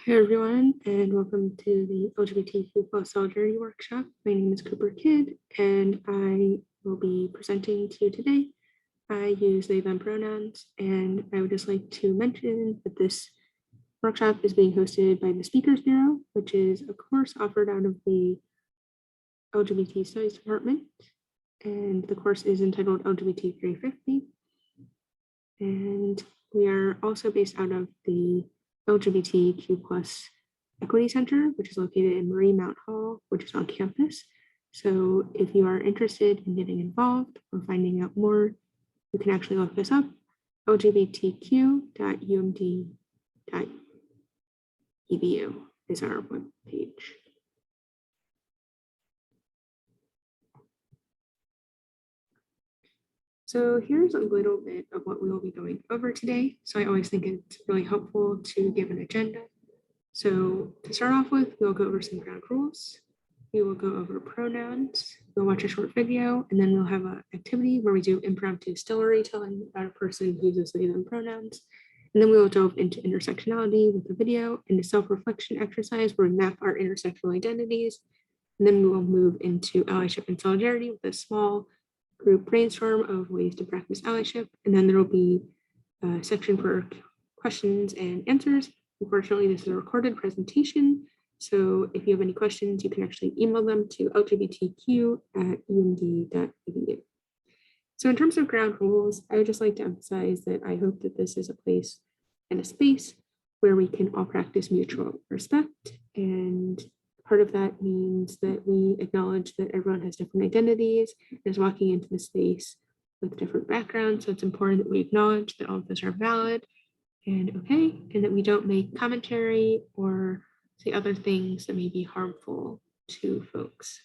Hey everyone, and welcome to the LGBTQ plus solidarity workshop. My name is Cooper Kidd, and I will be presenting to you today. I use they, them pronouns, and I would just like to mention that this workshop is being hosted by the Speakers Bureau, which is a course offered out of the LGBT Studies Department, and the course is entitled LGBT 350. And we are also based out of the LGBTQ plus Equity Center, which is located in Marie Mount Hall, which is on campus. So if you are interested in getting involved or finding out more, you can actually look this up, lgbtq.umd.edu is our webpage. So here's a little bit of what we will be going over today. So I always think it's really helpful to give an agenda. So to start off with, we'll go over some ground rules. We will go over pronouns. We'll watch a short video, and then we'll have an activity where we do impromptu storytelling about a person who uses they, them pronouns. And then we will delve into intersectionality with the video and a self-reflection exercise where we map our intersectional identities. And then we will move into allyship and solidarity with a small group brainstorm of ways to practice allyship. And then there will be a section for questions and answers. Unfortunately, this is a recorded presentation. So if you have any questions, you can actually email them to lgbtq@umd.edu. So in terms of ground rules, I would just like to emphasize that I hope that this is a place and a space where we can all practice mutual respect. And part of that means that we acknowledge that everyone has different identities and is walking into the space with different backgrounds. So it's important that we acknowledge that all of us are valid and okay, and that we don't make commentary or say other things that may be harmful to folks.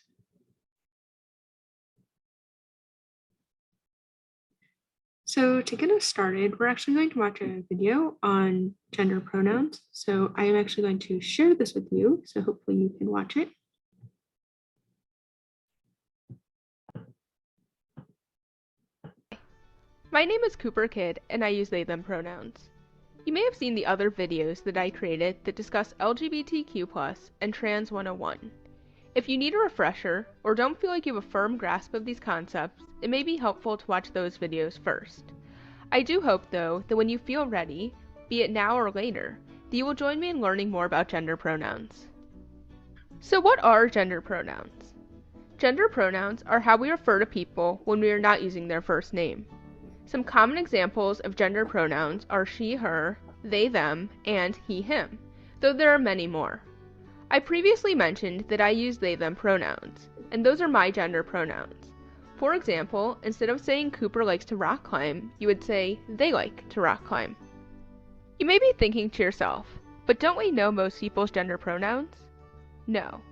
So to get us started, we're actually going to watch a video on gender pronouns. So I am actually going to share this with you. So hopefully you can watch it. My name is Cooper Kidd, and I use they, them pronouns. You may have seen the other videos that I created that discuss LGBTQ+, and Trans 101. If you need a refresher, or don't feel like you have a firm grasp of these concepts, it may be helpful to watch those videos first. I do hope, though, that when you feel ready, be it now or later, that you will join me in learning more about gender pronouns. So what are gender pronouns? Gender pronouns are how we refer to people when we are not using their first name. Some common examples of gender pronouns are she, her, they, them, and he, him, though there are many more. I previously mentioned that I use they, them pronouns, and those are my gender pronouns. For example, instead of saying Cooper likes to rock climb, you would say they like to rock climb. You may be thinking to yourself, but don't we know most people's gender pronouns? No.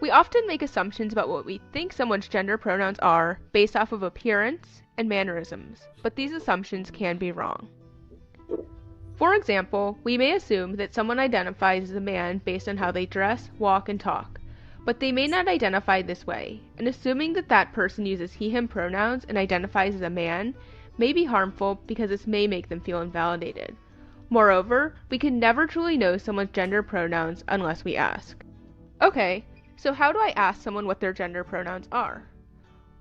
We often make assumptions about what we think someone's gender pronouns are based off of appearance and mannerisms, but these assumptions can be wrong. For example, we may assume that someone identifies as a man based on how they dress, walk, and talk, but they may not identify this way, and assuming that that person uses he, him pronouns and identifies as a man may be harmful because this may make them feel invalidated. Moreover, we can never truly know someone's gender pronouns unless we ask. Okay, so how do I ask someone what their gender pronouns are?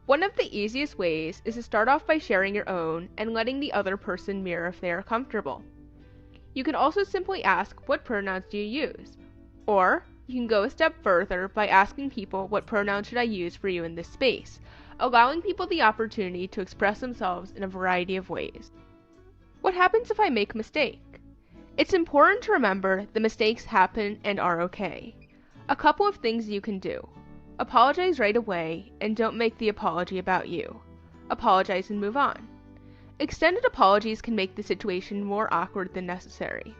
One of the easiest ways is to start off by sharing your own and letting the other person mirror if they are comfortable. You can also simply ask, what pronouns do you use? Or, you can go a step further by asking people, what pronouns should I use for you in this space, allowing people the opportunity to express themselves in a variety of ways. What happens if I make a mistake? It's important to remember that mistakes happen and are okay. A couple of things you can do. Apologize right away, and don't make the apology about you. Apologize and move on. Extended apologies can make the situation more awkward than necessary.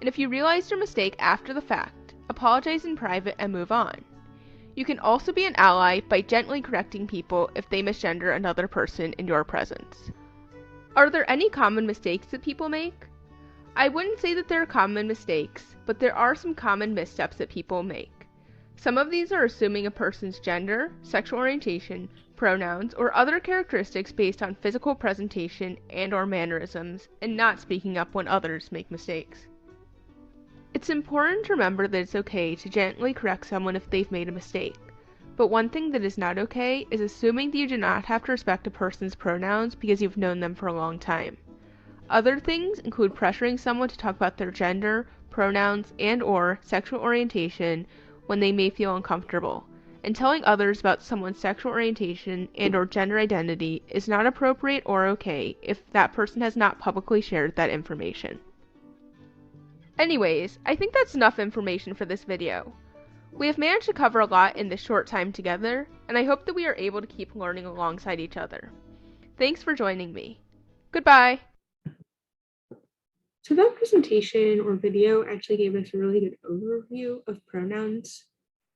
And if you realize your mistake after the fact, apologize in private and move on. You can also be an ally by gently correcting people if they misgender another person in your presence. Are there any common mistakes that people make? I wouldn't say that there are common mistakes, but there are some common missteps that people make. Some of these are assuming a person's gender, sexual orientation, pronouns, or other characteristics based on physical presentation and/or mannerisms, and not speaking up when others make mistakes. It's important to remember that it's okay to gently correct someone if they've made a mistake. But one thing that is not okay is assuming that you do not have to respect a person's pronouns because you've known them for a long time. Other things include pressuring someone to talk about their gender, pronouns, and/or sexual orientation when they may feel uncomfortable. And telling others about someone's sexual orientation and/or gender identity is not appropriate or okay if that person has not publicly shared that information. Anyways, I think that's enough information for this video. We have managed to cover a lot in this short time together, and I hope that we are able to keep learning alongside each other. Thanks for joining me. Goodbye! So that presentation or video actually gave us a really good overview of pronouns.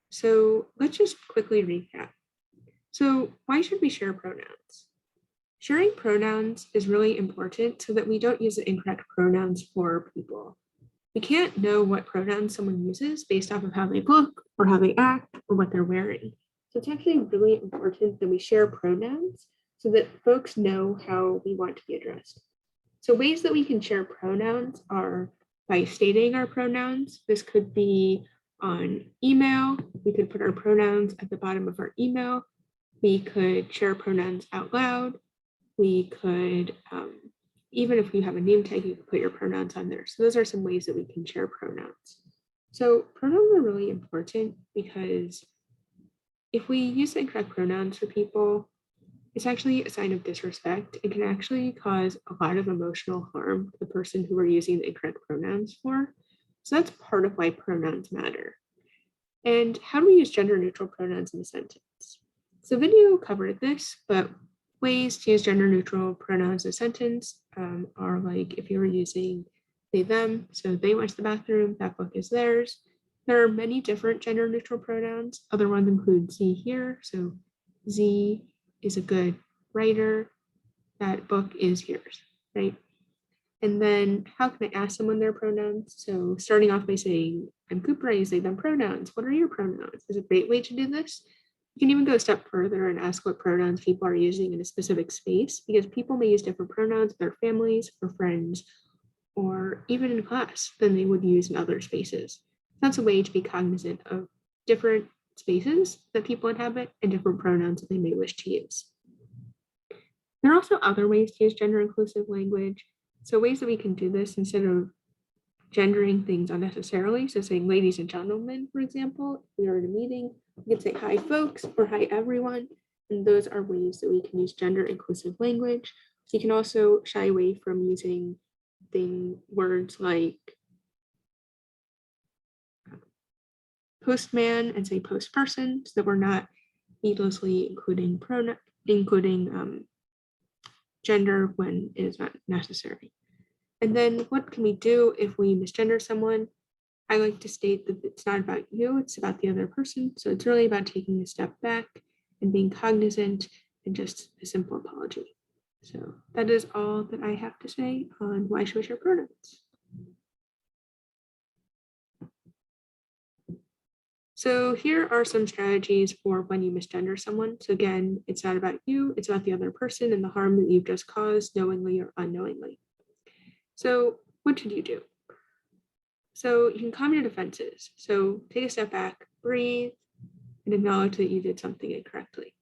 So let's just quickly recap. So why should we share pronouns? Sharing pronouns is really important so that we don't use the incorrect pronouns for people. We can't know what pronouns someone uses based off of how they look or how they act or what they're wearing. So it's actually really important that we share pronouns so that folks know how we want to be addressed. So ways that we can share pronouns are by stating our pronouns. This could be on email. We could put our pronouns at the bottom of our email. We could share pronouns out loud. We could, even if you have a name tag, you can put your pronouns on there. So those are some ways that we can share pronouns. So pronouns are really important because if we use the incorrect pronouns for people, it's actually a sign of disrespect. It can actually cause a lot of emotional harm to the person who we're using the incorrect pronouns for. So that's part of why pronouns matter. And how do we use gender neutral pronouns in a sentence? So video covered this, but ways to use gender neutral pronouns in a sentence are like if you were using they, them, so they went to the bathroom, that book is theirs. There are many different gender neutral pronouns. Other ones include Z here. So Z is a good writer. That book is yours, right? And then how can I ask someone their pronouns? So starting off by saying, I'm Cooper, I use they, them pronouns. What are your pronouns? Is a great way to do this. You can even go a step further and ask what pronouns people are using in a specific space because people may use different pronouns with their families or friends or even in class than they would use in other spaces. That's a way to be cognizant of different spaces that people inhabit and different pronouns that they may wish to use. There are also other ways to use gender inclusive language. So ways that we can do this instead of gendering things unnecessarily. So saying ladies and gentlemen, for example, if we are in a meeting, we can say hi folks or hi everyone. And those are ways that we can use gender inclusive language. So you can also shy away from using words like postman and say postperson so that we're not needlessly including gender when it is not necessary. And then what can we do if we misgender someone? I like to state that it's not about you, it's about the other person. So it's really about taking a step back and being cognizant and just a simple apology. So that is all that I have to say on why should we share pronouns. So here are some strategies for when you misgender someone. So again, it's not about you, it's about the other person and the harm that you've just caused knowingly or unknowingly. So what should you do? So you can calm your defenses. So take a step back, breathe, and acknowledge that you did something incorrectly.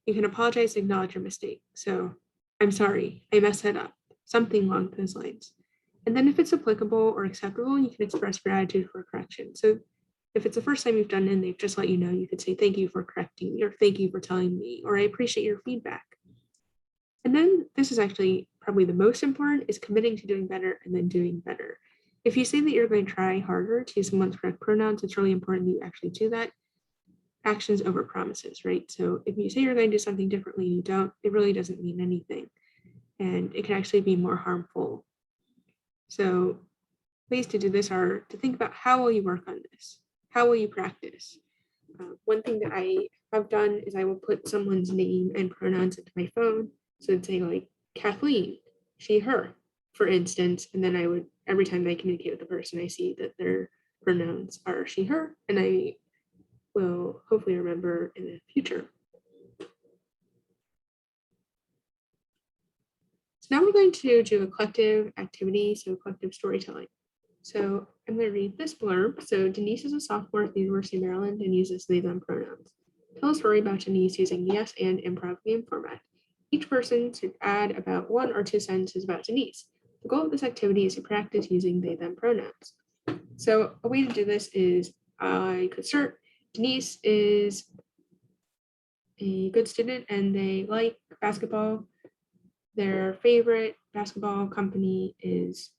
You can apologize, acknowledge your mistake. So I'm sorry, I messed that up, something along those lines. And then if it's applicable or acceptable, you can express gratitude for correction. So if it's the first time you've done it and they've just let you know, you could say, thank you for correcting me, or thank you for telling me, or I appreciate your feedback. And then this is actually probably the most important, is committing to doing better and then doing better. If you say that you're going to try harder to use someone's correct pronouns, it's really important that you actually do that. Actions over promises, right? So if you say you're going to do something differently and you don't, it really doesn't mean anything. And it can actually be more harmful. So ways to do this are to think about how will you work on this? How will you practice? One thing that I have done is I will put someone's name and pronouns into my phone. So it'd say like Kathleen, she, her, for instance. And then I would, every time I communicate with the person, I see that their pronouns are she, her, and I will hopefully remember in the future. So now we're going to do a collective activity, so collective storytelling. So I'm going to read this blurb. So Denise is a sophomore at the University of Maryland and uses they them pronouns. Tell a story about Denise using yes and improv game format. Each person should add about 1 or 2 sentences about Denise. The goal of this activity is to practice using they them pronouns. So a way to do this is I could start. Denise is a good student and they like basketball. Their favorite basketball company is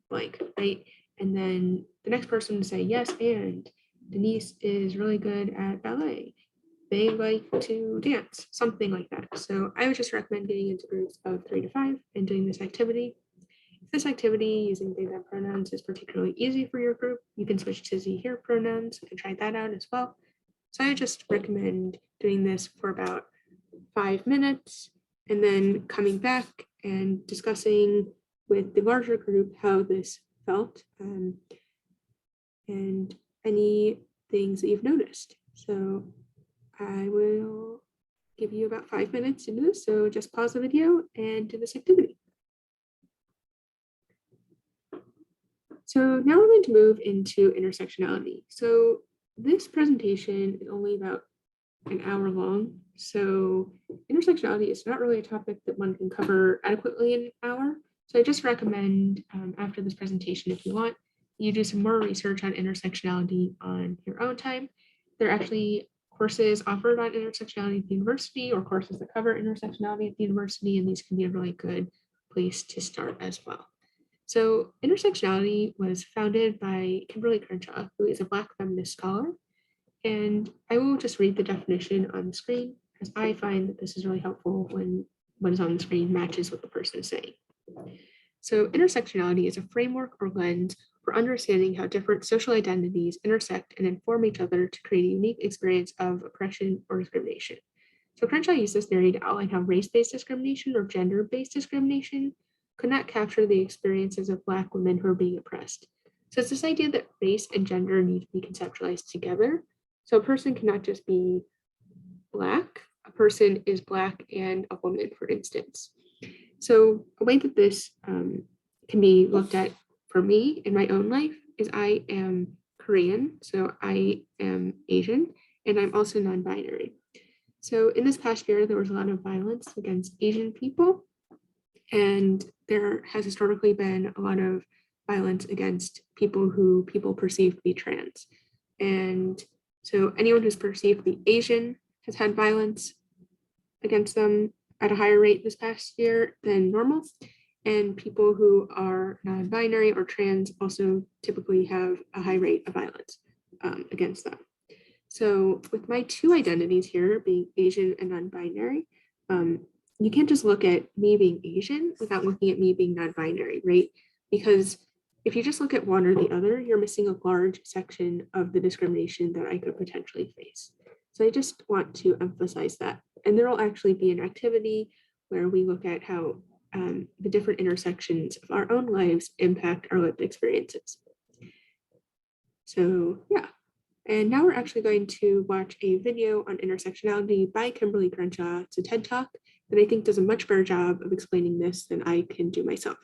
blank, right? And then the next person to say yes, and Denise is really good at ballet. They like to dance, something like that. So I would just recommend getting into groups of 3 to 5 and doing this activity. If this activity using they them pronouns is particularly easy for your group, you can switch to ze here pronouns and try that out as well. So I just recommend doing this for about 5 minutes and then coming back and discussing with the larger group how this felt and any things that you've noticed. So I will give you about 5 minutes to do this. So just pause the video and do this activity. So now we're going to move into intersectionality. So this presentation is only about an hour long. So intersectionality is not really a topic that one can cover adequately in an hour. So I just recommend after this presentation, if you want, you do some more research on intersectionality on your own time. There are actually courses offered on intersectionality at the university or courses that cover intersectionality at the university, and these can be a really good place to start as well. So intersectionality was founded by Kimberly Crenshaw, who is a Black feminist scholar. And I will just read the definition on the screen, as I find that this is really helpful when what is on the screen matches what the person is saying. So intersectionality is a framework or lens for understanding how different social identities intersect and inform each other to create a unique experience of oppression or discrimination. So Crenshaw used this theory to outline how race-based discrimination or gender-based discrimination could not capture the experiences of Black women who are being oppressed. So it's this idea that race and gender need to be conceptualized together. So a person cannot just be Black, a person is Black and a woman, for instance. So a way that this can be looked at for me in my own life is I am Korean, so I am Asian, and I'm also non-binary. So in this past year, there was a lot of violence against Asian people, and there has historically been a lot of violence against people who people perceive to be trans. And so anyone who's perceived to be Asian has had violence against them at a higher rate this past year than normal. And people who are non-binary or trans also typically have a high rate of violence against them. So with my two identities here, being Asian and non-binary, you can't just look at me being Asian without looking at me being non-binary, right? Because if you just look at one or the other, you're missing a large section of the discrimination that I could potentially face. So I just want to emphasize that. And there will actually be an activity where we look at how the different intersections of our own lives impact our lived experiences. So yeah. And now we're actually going to watch a video on intersectionality by Kimberly Crenshaw. It's a TED Talk that I think does a much better job of explaining this than I can do myself.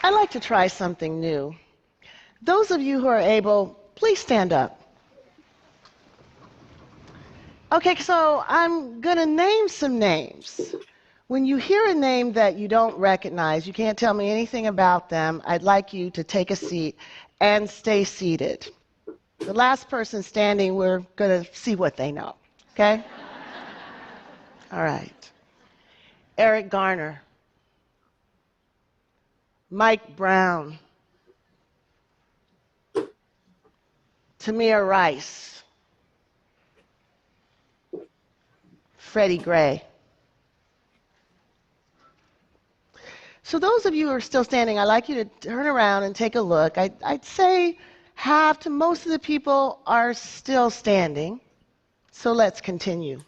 I'd like to try something new. Those of you who are able, please stand up. Okay, so I'm going to name some names. When you hear a name that you don't recognize, you can't tell me anything about them, I'd like you to take a seat and stay seated. The last person standing, we're going to see what they know, okay? All right. Eric Garner. Mike Brown. Tamir Rice. Freddie Gray. So those of you who are still standing, I'd like you to turn around and take a look. I'd say half to most of the people are still standing. So let's continue.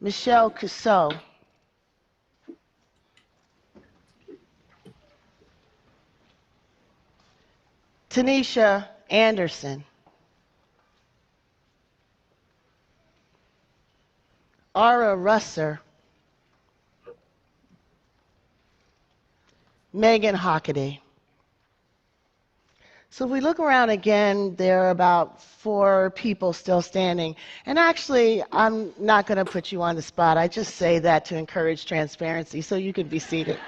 Michelle Cusseau. Tanisha Anderson, Ara Russer, Megan Hockaday. So if we look around again, there are about 4 people still standing. And actually, I'm not going to put you on the spot. I just say that to encourage transparency, so you could be seated.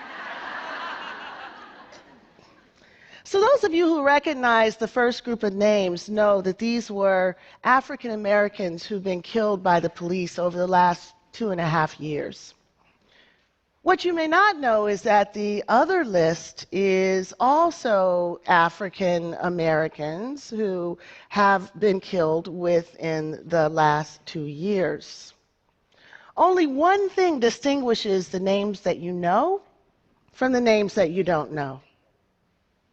So those of you who recognize the first group of names know that these were African Americans who've been killed by the police over the last 2.5 years. What you may not know is that the other list is also African Americans who have been killed within the last 2 years. Only one thing distinguishes the names that you know from the names that you don't know: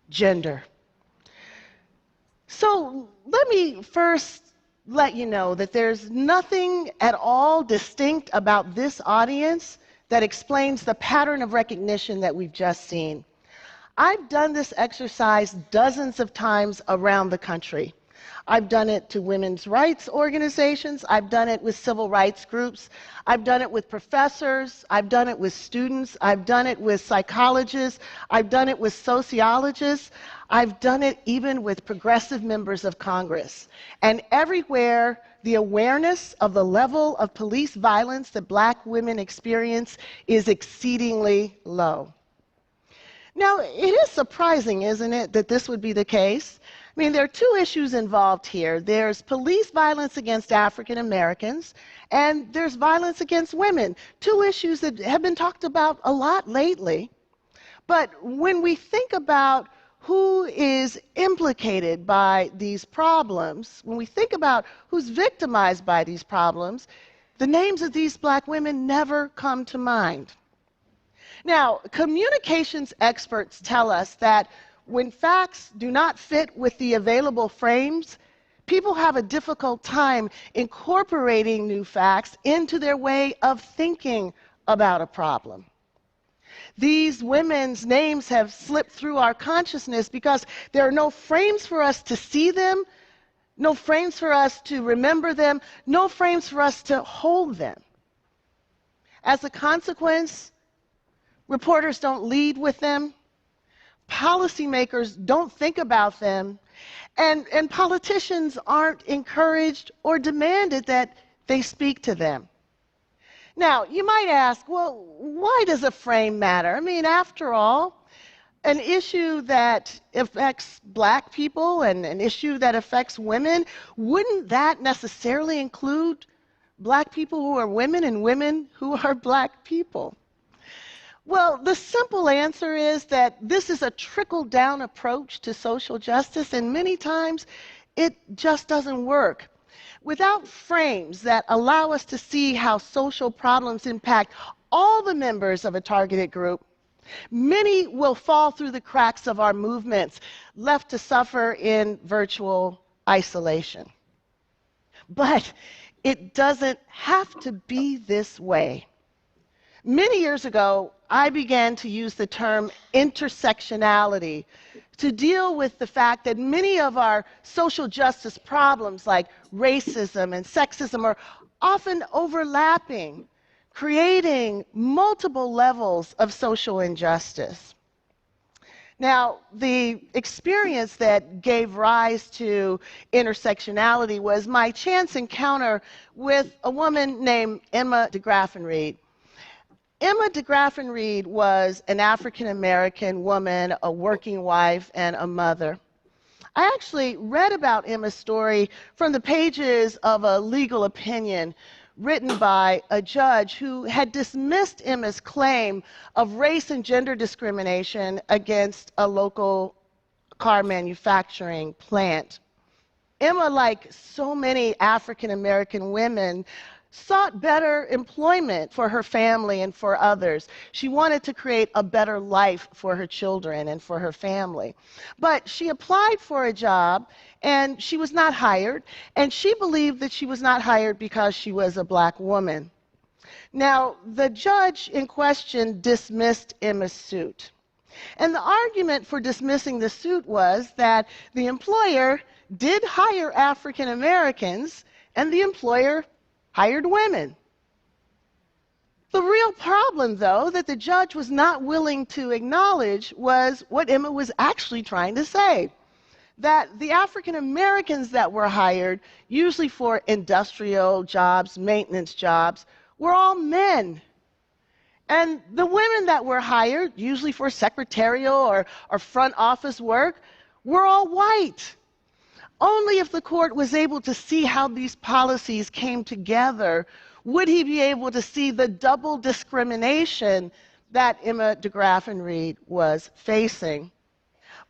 gender. So let me first let you know that there's nothing at all distinct about this audience that explains the pattern of recognition that we've just seen. I've done this exercise dozens of times around the country. I've done it to women's rights organizations. I've done it with civil rights groups. I've done it with professors. I've done it with students. I've done it with psychologists. I've done it with sociologists. I've done it even with progressive members of Congress. And everywhere, the awareness of the level of police violence that Black women experience is exceedingly low. Now, it is surprising, isn't it, that this would be the case? I mean, there are 2 issues involved here. There's police violence against African Americans, and there's violence against women, 2 issues that have been talked about a lot lately. But when we think about who is implicated by these problems, when we think about who's victimized by these problems, the names of these Black women never come to mind. Now, communications experts tell us that when facts do not fit with the available frames, people have a difficult time incorporating new facts into their way of thinking about a problem. These women's names have slipped through our consciousness because there are no frames for us to see them, no frames for us to remember them, no frames for us to hold them. As a consequence, reporters don't lead with them, policymakers don't think about them, and politicians aren't encouraged or demanded that they speak to them. Now, you might ask, well, why does a frame matter? I mean, after all, an issue that affects Black people and an issue that affects women, wouldn't that necessarily include Black people who are women and women who are Black people? Well, the simple answer is that this is a trickle-down approach to social justice, and many times it just doesn't work. Without frames that allow us to see how social problems impact all the members of a targeted group, many will fall through the cracks of our movements, left to suffer in virtual isolation. But it doesn't have to be this way. Many years ago, I began to use the term intersectionality to deal with the fact that many of our social justice problems, like racism and sexism, are often overlapping, creating multiple levels of social injustice. Now, the experience that gave rise to intersectionality was my chance encounter with a woman named Emma DeGraffenreid. Emma DeGraffenreid was an African-American woman, a working wife, and a mother. I actually read about Emma's story from the pages of a legal opinion written by a judge who had dismissed Emma's claim of race and gender discrimination against a local car manufacturing plant. Emma, like so many African-American women, sought better employment for her family and for others. She wanted to create a better life for her children and for her family. But she applied for a job, and she was not hired, and she believed that she was not hired because she was a Black woman. Now, the judge in question dismissed Emma's suit. And the argument for dismissing the suit was that the employer did hire African Americans, and the employer hired women. The real problem, though, that the judge was not willing to acknowledge was what Emma was actually trying to say. That the African Americans that were hired, usually for industrial jobs, maintenance jobs, were all men. And the women that were hired, usually for secretarial or front office work, were all white. Only if the court was able to see how these policies came together would he be able to see the double discrimination that Emma de Graffenried was facing.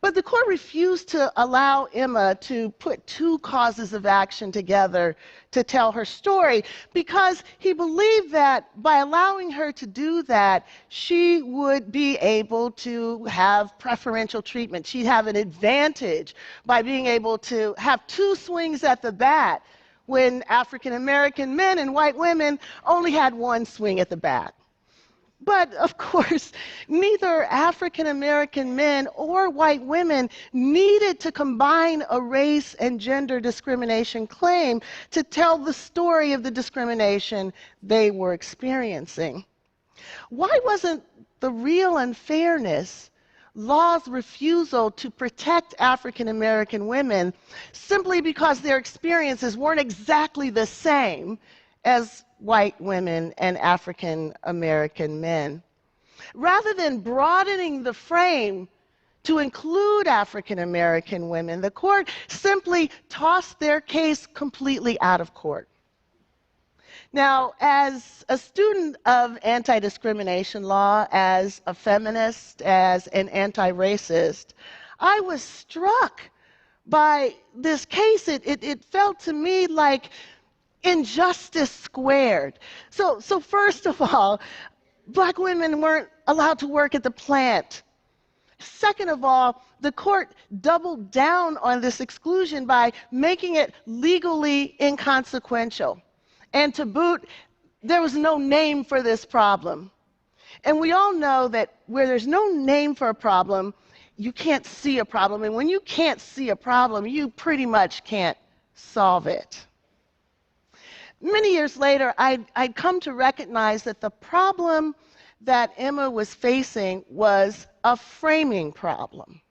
But the court refused to allow Emma to put two causes of action together to tell her story because he believed that by allowing her to do that, she would be able to have preferential treatment. She'd have an advantage by being able to have two swings at the bat when African American men and white women only had one swing at the bat. But, of course, neither African American men or white women needed to combine a race and gender discrimination claim to tell the story of the discrimination they were experiencing. Why wasn't the real unfairness law's refusal to protect African American women simply because their experiences weren't exactly the same as white women and African American men? Rather than broadening the frame to include African American women, the court simply tossed their case completely out of court. Now, as a student of anti-discrimination law, as a feminist, as an anti-racist, I was struck by this case. It felt to me like injustice squared. So first of all, black women weren't allowed to work at the plant. Second of all, the court doubled down on this exclusion by making it legally inconsequential. And to boot, there was no name for this problem. And we all know that where there's no name for a problem, you can't see a problem. And when you can't see a problem, you pretty much can't solve it. Many years later, I'd come to recognize that the problem that Emma was facing was a framing problem.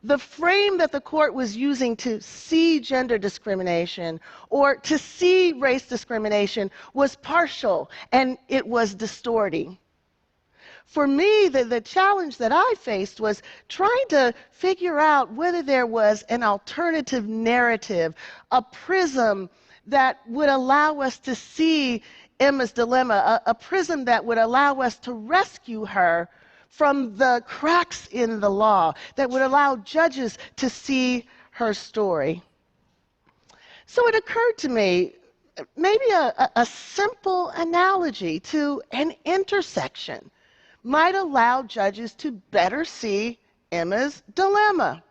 The frame that the court was using to see gender discrimination or to see race discrimination was partial, and it was distorting. For me, the challenge that I faced was trying to figure out whether there was an alternative narrative, a prism that would allow us to see Emma's dilemma, a prism that would allow us to rescue her from the cracks in the law, that would allow judges to see her story. So it occurred to me, maybe a simple analogy to an intersection might allow judges to better see Emma's dilemma.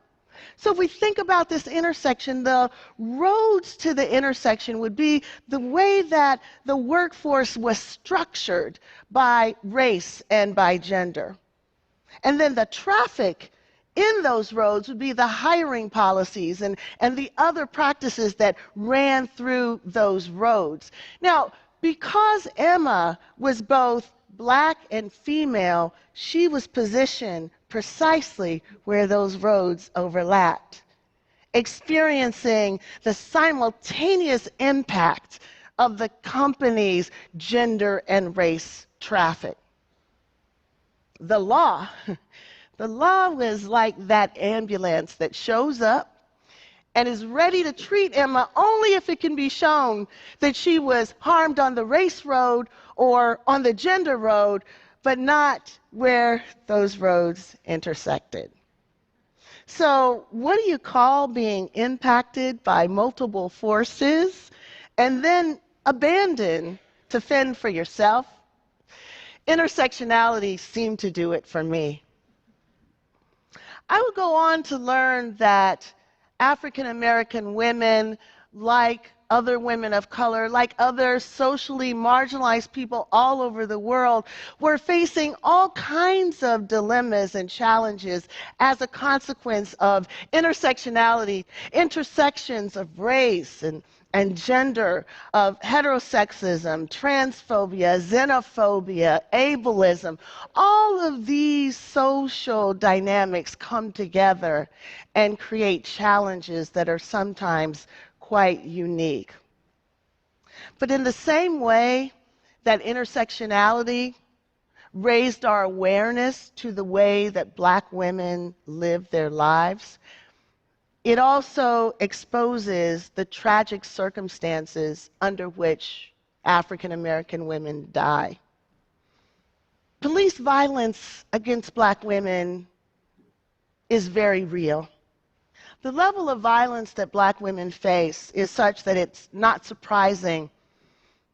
So if we think about this intersection, the roads to the intersection would be the way that the workforce was structured by race and by gender. And then the traffic in those roads would be the hiring policies and the other practices that ran through those roads. Now, because Emma was both black and female, she was positioned precisely where those roads overlapped, experiencing the simultaneous impact of the company's gender and race traffic. The law was like that ambulance that shows up and is ready to treat Emma only if it can be shown that she was harmed on the race road or on the gender road, but not where those roads intersected. So what do you call being impacted by multiple forces and then abandoned to fend for yourself? Intersectionality seemed to do it for me. I would go on to learn that African American women like other women of color, like other socially marginalized people all over the world, were facing all kinds of dilemmas and challenges as a consequence of intersectionality, intersections of race and gender, of heterosexism, transphobia, xenophobia, ableism. All of these social dynamics come together and create challenges that are sometimes quite unique. But in the same way that intersectionality raised our awareness to the way that Black women live their lives, it also exposes the tragic circumstances under which African American women die. Police violence against Black women is very real. The level of violence that Black women face is such that it's not surprising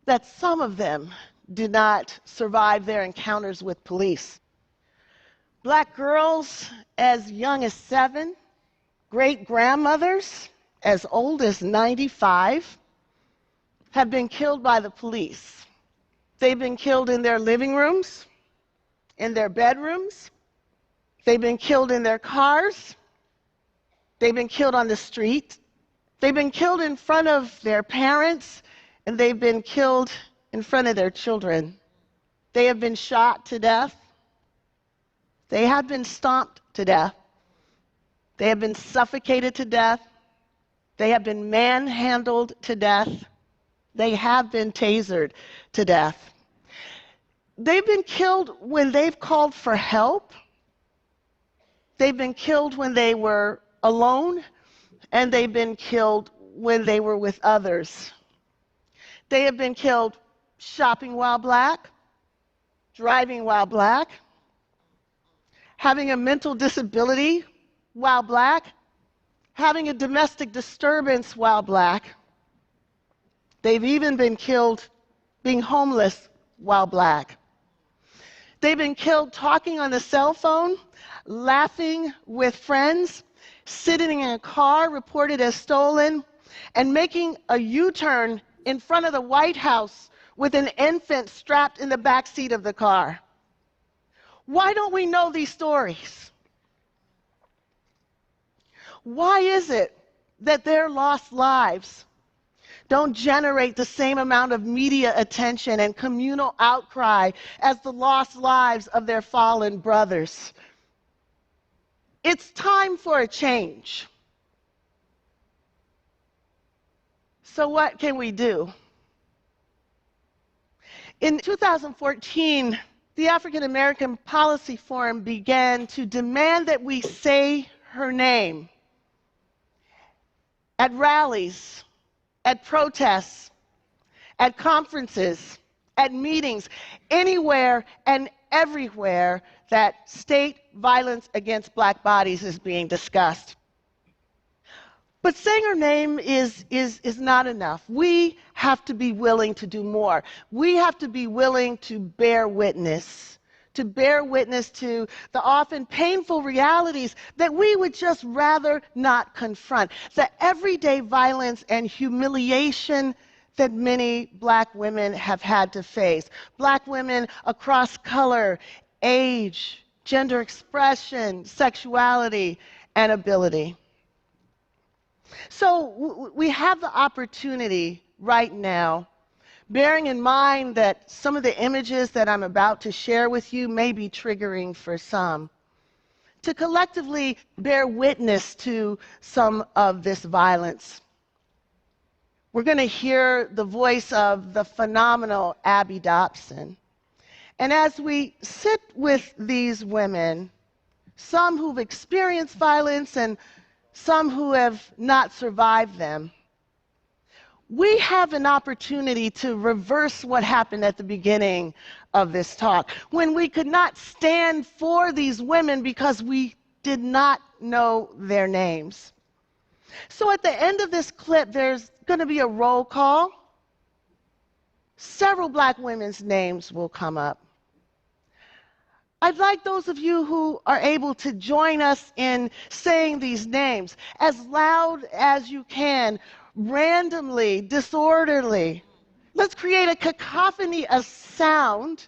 that some of them do not survive their encounters with police. Black girls as young as 7, great-grandmothers as old as 95 have been killed by the police. They've been killed in their living rooms, in their bedrooms. They've been killed in their cars. They've been killed on the street. They've been killed in front of their parents, and they've been killed in front of their children. They have been shot to death. They have been stomped to death. They have been suffocated to death. They have been manhandled to death. They have been tasered to death. They've been killed when they've called for help. They've been killed when they were alone, and they've been killed when they were with others. They have been killed shopping while Black, driving while Black, having a mental disability while Black, having a domestic disturbance while Black. They've even been killed being homeless while Black. They've been killed talking on the cell phone, laughing with friends, sitting in a car reported as stolen, and making a U-turn in front of the White House with an infant strapped in the back seat of the car. Why don't we know these stories? Why is it that their lost lives don't generate the same amount of media attention and communal outcry as the lost lives of their fallen brothers? It's time for a change. So what can we do? In 2014, the African American Policy Forum began to demand that we say her name at rallies, at protests, at conferences, at meetings, anywhere and everywhere that state violence against Black bodies is being discussed. But saying her name is not enough. We have to be willing to do more. We have to be willing to bear witness to the often painful realities that we would just rather not confront, the everyday violence and humiliation that many Black women have had to face. Black women across color, age, gender expression, sexuality, and ability. So we have the opportunity right now, bearing in mind that some of the images that I'm about to share with you may be triggering for some, to collectively bear witness to some of this violence. We're going to hear the voice of the phenomenal Abby Dobson. And as we sit with these women, some who've experienced violence and some who have not survived them, we have an opportunity to reverse what happened at the beginning of this talk, when we could not stand for these women because we did not know their names. So at the end of this clip, there's going to be a roll call. Several Black women's names will come up. I'd like those of you who are able to join us in saying these names as loud as you can. randomly, disorderly. Let's create a cacophony of sound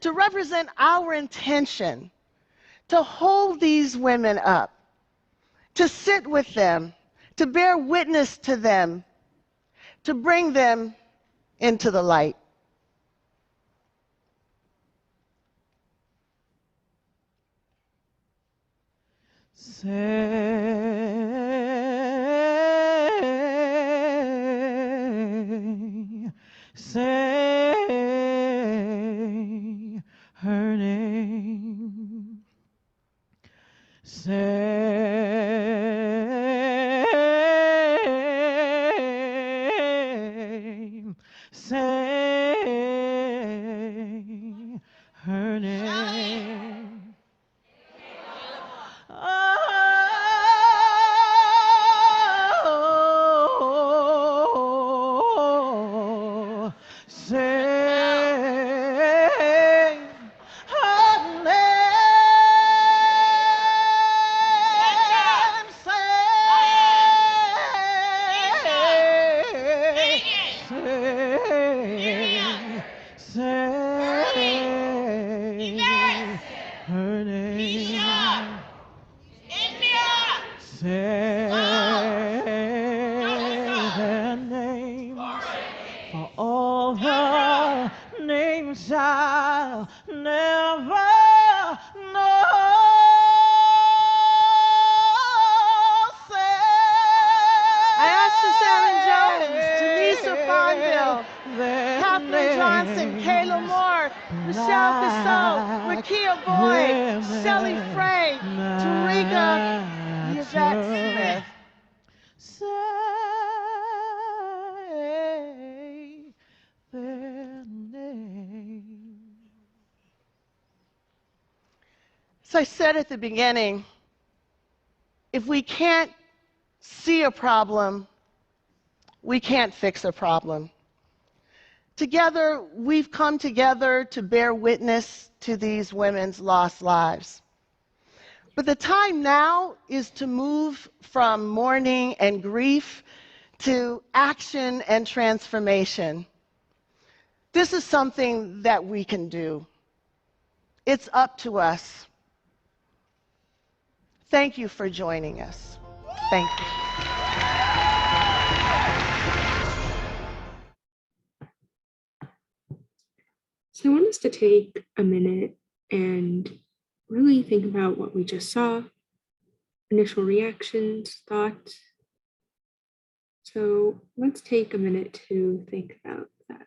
to represent our intention, to hold these women up, to sit with them, to bear witness to them, to bring them into the light. Say her name. Say her name. Oh, say her name. Say her name. Say their names, for all the names I'll never know. I asked Sharon Jones, Denise Fonville, Katherine Johnson, Kayla Moore, Michelle Cassell, Rakia Boyd, Shelley Frey, Tarika Yvette Smith. Say their name. So I said at the beginning, if we can't see a problem, we can't fix a problem. Together, we've come together to bear witness to these women's lost lives. But the time now is to move from mourning and grief to action and transformation. This is something that we can do. It's up to us. Thank you for joining us. Thank you. So I want us to take a minute and really think about what we just saw, initial reactions, thoughts. So let's take a minute to think about that.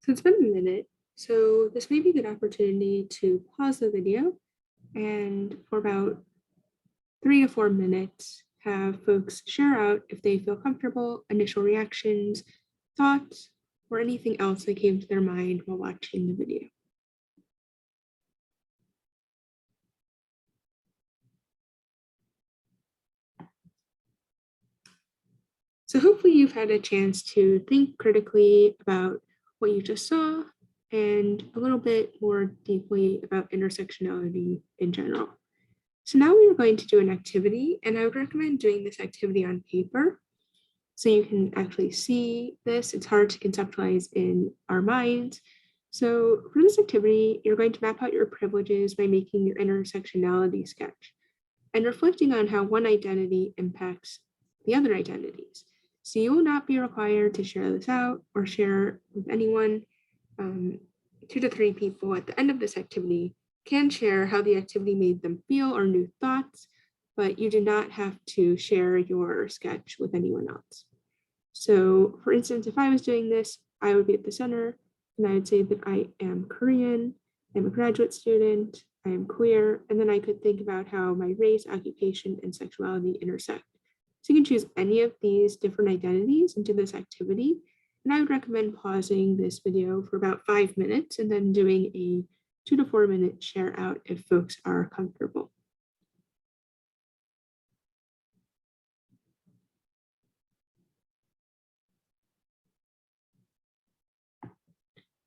So it's been a minute, so this may be a good opportunity to pause the video and for about 3 to 4 minutes, have folks share out if they feel comfortable, initial reactions, thoughts, or anything else that came to their mind while watching the video. So hopefully you've had a chance to think critically about what you just saw and a little bit more deeply about intersectionality in general. So now we are going to do an activity, and I would recommend doing this activity on paper so you can actually see this. It's hard to conceptualize in our minds, So for this activity, you're going to map out your privileges by making your intersectionality sketch and reflecting on how one identity impacts the other identities. So you will not be required to share this out or share with anyone. 2 to 3 people at the end of this activity can share how the activity made them feel or new thoughts, but you do not have to share your sketch with anyone else. So for instance, if I was doing this, I would be at the center and I would say that I am Korean, I'm a graduate student, I am queer, and then I could think about how my race, occupation, and sexuality intersect. So you can choose any of these different identities and do this activity. And I would recommend pausing this video for about 5 minutes and then doing a 2 to 4 minute share out if folks are comfortable.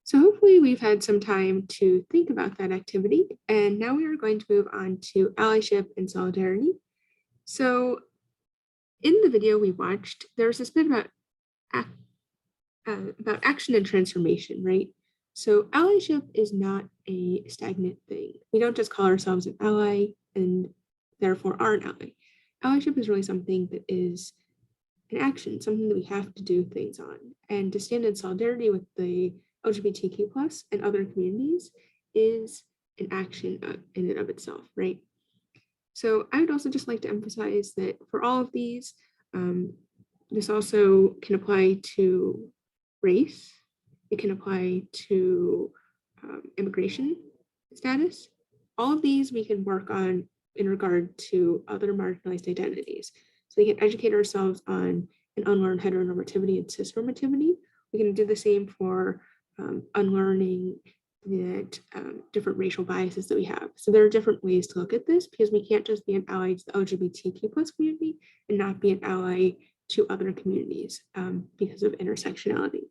So hopefully we've had some time to think about that activity. And now we are going to move on to allyship and solidarity. So in the video we watched, there's this bit about action and transformation, right? So allyship is not a stagnant thing. We don't just call ourselves an ally and therefore are an ally. Allyship is really something that is an action, something that we have to do things on. And to stand in solidarity with the LGBTQ plus and other communities is an action in and of itself, right? So I would also just like to emphasize that for all of these, this also can apply to race, it can apply to immigration status. All of these we can work on in regard to other marginalized identities. So we can educate ourselves on and unlearn heteronormativity and cisnormativity. We can do the same for unlearning that different racial biases that we have. So there are different ways to look at this because we can't just be an ally to the LGBTQ plus community and not be an ally to other communities because of intersectionality.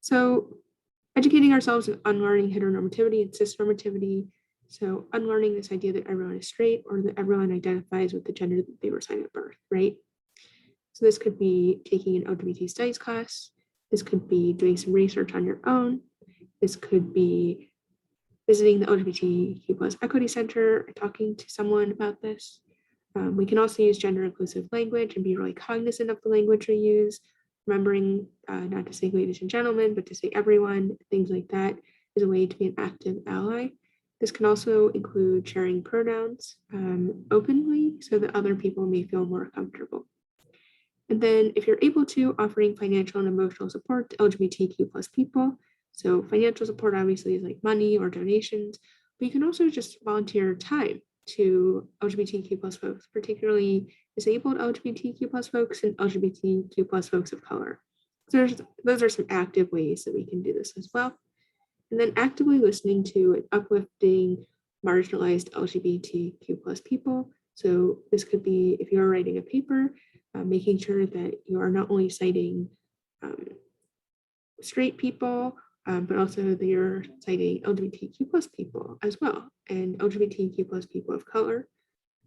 So educating ourselves and unlearning heteronormativity and cisnormativity. So unlearning this idea that everyone is straight or that everyone identifies with the gender that they were assigned at birth, right? So this could be taking an LGBT studies class. This could be doing some research on your own. This could be visiting the LGBTQ plus equity center and talking to someone about this. We can also use gender inclusive language and be really cognizant of the language we use, remembering not to say ladies and gentlemen, but to say everyone, things like that is a way to be an active ally. This can also include sharing pronouns openly so that other people may feel more comfortable. And then if you're able to, offering financial and emotional support to LGBTQ plus people. So financial support obviously is like money or donations, but you can also just volunteer time to LGBTQ plus folks, particularly disabled LGBTQ plus folks and LGBTQ plus folks of color. So those are some active ways that we can do this as well. And then actively listening to and uplifting marginalized LGBTQ plus people. So this could be if you're writing a paper, making sure that you are not only citing straight people, but also that you're citing LGBTQ plus people as well, and LGBTQ plus people of color.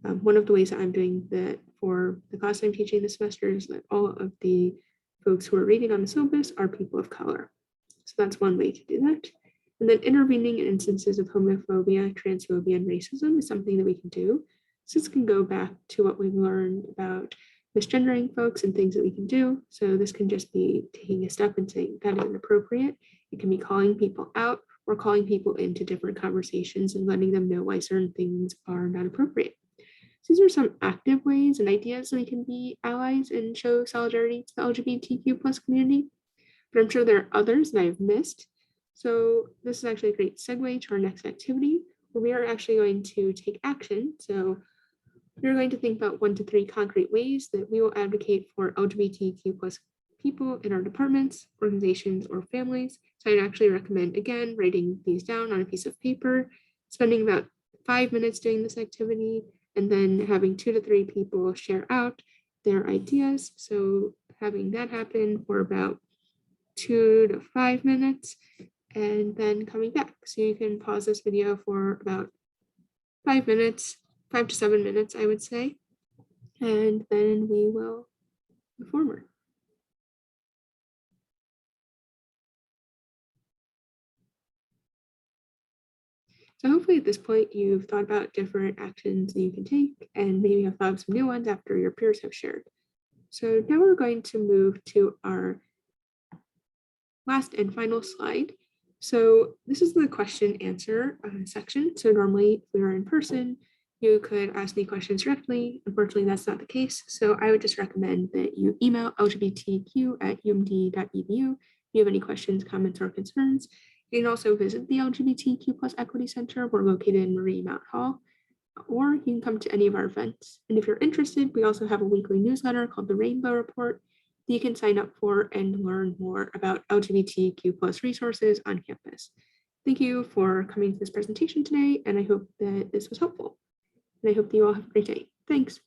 One of the ways that I'm doing that for the class I'm teaching this semester is that all of the folks who are reading on the syllabus are people of color. So that's one way to do that. And then intervening in instances of homophobia, transphobia, and racism is something that we can do. So this can go back to what we've learned about misgendering folks and things that we can do. So this can just be taking a step and saying that is inappropriate. It can be calling people out or calling people into different conversations and letting them know why certain things are not appropriate. So these are some active ways and ideas that we can be allies and show solidarity to the LGBTQ plus community. But I'm sure there are others that I've missed. So this is actually a great segue to our next activity where we are actually going to take action. So we're going to think about 1 to 3 concrete ways that we will advocate for LGBTQ plus people in our departments, organizations, or families. So I'd actually recommend, again, writing these down on a piece of paper, spending about 5 minutes doing this activity, and then having 2 to 3 people share out their ideas. So having that happen for about 2 to 5 minutes, and then coming back. So you can pause this video for about 5 minutes, 5 to 7 minutes, I would say, and then we will move forward. So hopefully at this point, you've thought about different actions that you can take and maybe have thought of some new ones after your peers have shared. So now we're going to move to our last and final slide. So this is the question answer section. So normally if we were in person, you could ask me questions directly. Unfortunately, that's not the case. So I would just recommend that you email lgbtq@umd.edu if you have any questions, comments, or concerns. You can also visit the LGBTQ plus Equity Center. We're located in Marie Mount Hall, or you can come to any of our events. And if you're interested, we also have a weekly newsletter called the Rainbow Report that you can sign up for and learn more about LGBTQ plus resources on campus. Thank you for coming to this presentation today, and I hope that this was helpful. And I hope that you all have a great day. Thanks.